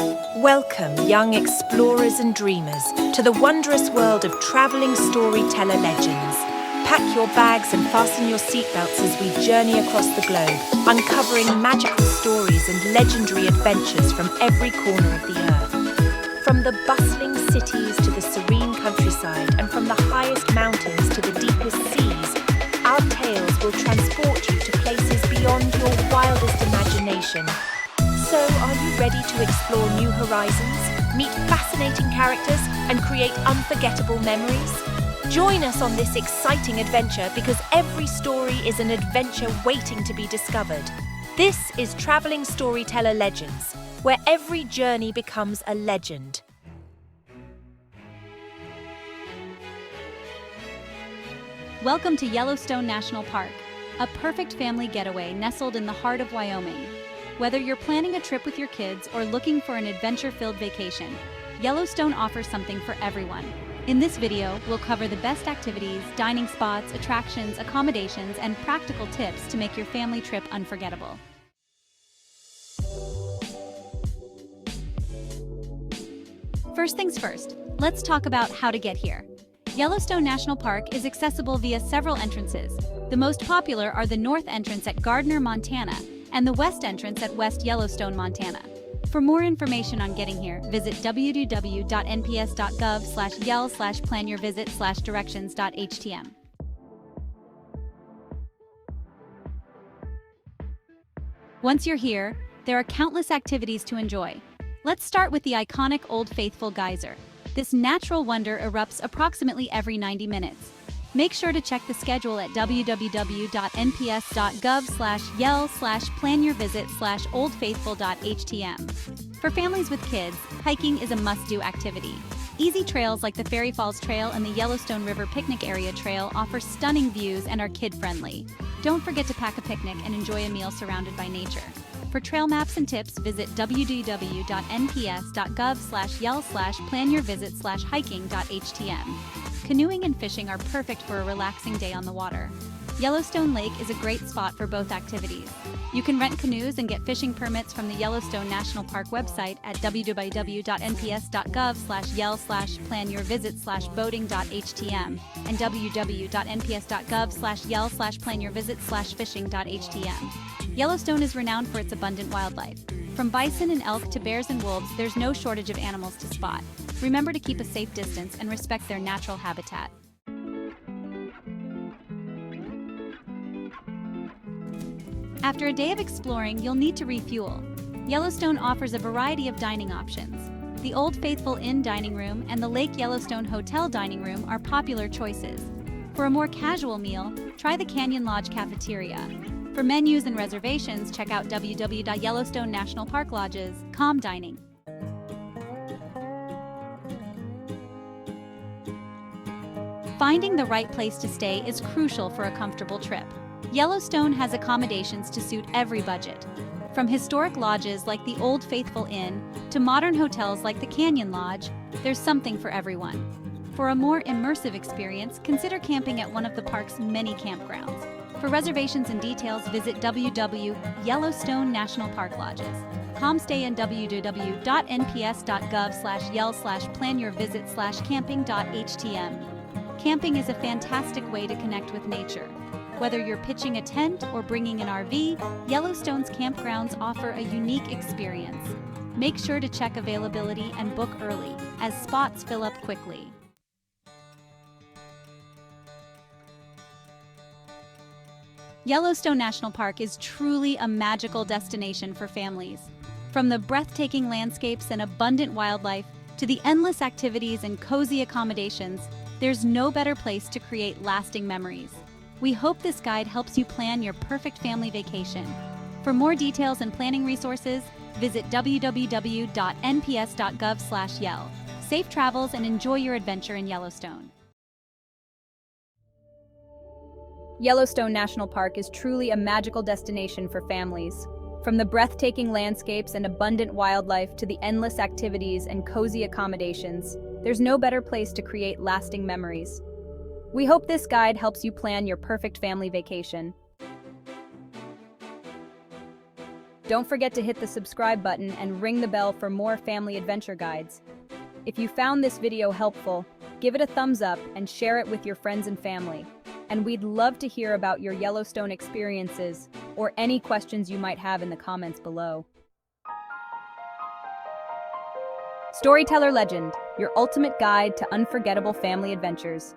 Welcome, young explorers and dreamers, to the wondrous world of travelling storyteller legends. Pack your bags and fasten your seatbelts as we journey across the globe, uncovering magical stories and legendary adventures from every corner of the earth. From the bustling cities to the serene countryside, and from the highest mountains to the deepest seas, our tales will transport you to places beyond your wildest imagination. So, are you ready to explore new horizons, meet fascinating characters, and create unforgettable memories? Join us on this exciting adventure, because every story is an adventure waiting to be discovered. This is Traveling Storyteller Legends, where every journey becomes a legend. Welcome to Yellowstone National Park, a perfect family getaway nestled in the heart of Wyoming. Whether you're planning a trip with your kids or looking for an adventure-filled vacation, Yellowstone offers something for everyone. In this video, we'll cover the best activities, dining spots, attractions, accommodations, and practical tips to make your family trip unforgettable. First things first, let's talk about how to get here. Yellowstone National Park is accessible via several entrances. The most popular are the north entrance at Gardner, Montana, and the west entrance at West Yellowstone, Montana. For more information on getting here, visit www.nps.gov/yell/planyourvisit/directions.htm. Once you're here, there are countless activities to enjoy. Let's start with the iconic Old Faithful geyser. This natural wonder erupts approximately every 90 minutes. Make sure to check the schedule at www.nps.gov/yell/planyourvisit/oldfaithful.htm. For families with kids, hiking is a must-do activity. Easy trails like the Fairy Falls Trail and the Yellowstone River Picnic Area Trail offer stunning views and are kid-friendly. Don't forget to pack a picnic and enjoy a meal surrounded by nature. For trail maps and tips, visit www.nps.gov/yell/planyourvisit/hiking.htm. Canoeing and fishing are perfect for a relaxing day on the water. Yellowstone Lake is a great spot for both activities. You can rent canoes and get fishing permits from the Yellowstone National Park website at www.nps.gov/yell/planyourvisit/boating.htm and www.nps.gov/yell/planyourvisit/fishing.htm. Yellowstone is renowned for its abundant wildlife. From bison and elk to bears and wolves, there's no shortage of animals to spot. Remember to keep a safe distance and respect their natural habitat. After a day of exploring, you'll need to refuel. Yellowstone offers a variety of dining options. The Old Faithful Inn dining room and the Lake Yellowstone Hotel dining room are popular choices. For a more casual meal, try the Canyon Lodge cafeteria. For menus and reservations, check out www.Yellowstone National Park Lodges.com dining. Finding the right place to stay is crucial for a comfortable trip. Yellowstone has accommodations to suit every budget. From historic lodges like the Old Faithful Inn to modern hotels like the Canyon Lodge, there's something for everyone. For a more immersive experience, consider camping at one of the park's many campgrounds. For reservations and details, visit www.Yellowstone National Park Lodges.com. Stay in www.nps.gov/yell/planyourvisit/camping.htm. Camping is a fantastic way to connect with nature. Whether you're pitching a tent or bringing an RV, Yellowstone's campgrounds offer a unique experience. Make sure to check availability and book early, as spots fill up quickly. Yellowstone National Park is truly a magical destination for families. From the breathtaking landscapes and abundant wildlife to the endless activities and cozy accommodations, there's no better place to create lasting memories. We hope this guide helps you plan your perfect family vacation. For more details and planning resources, visit www.nps.gov/yell. Safe travels and enjoy your adventure in Yellowstone. Yellowstone National Park is truly a magical destination for families. From the breathtaking landscapes and abundant wildlife to the endless activities and cozy accommodations, there's no better place to create lasting memories. We hope this guide helps you plan your perfect family vacation. Don't forget to hit the subscribe button and ring the bell for more family adventure guides. If you found this video helpful, give it a thumbs up and share it with your friends and family. And we'd love to hear about your Yellowstone experiences or any questions you might have in the comments below. Storyteller Legend, your ultimate guide to unforgettable family adventures.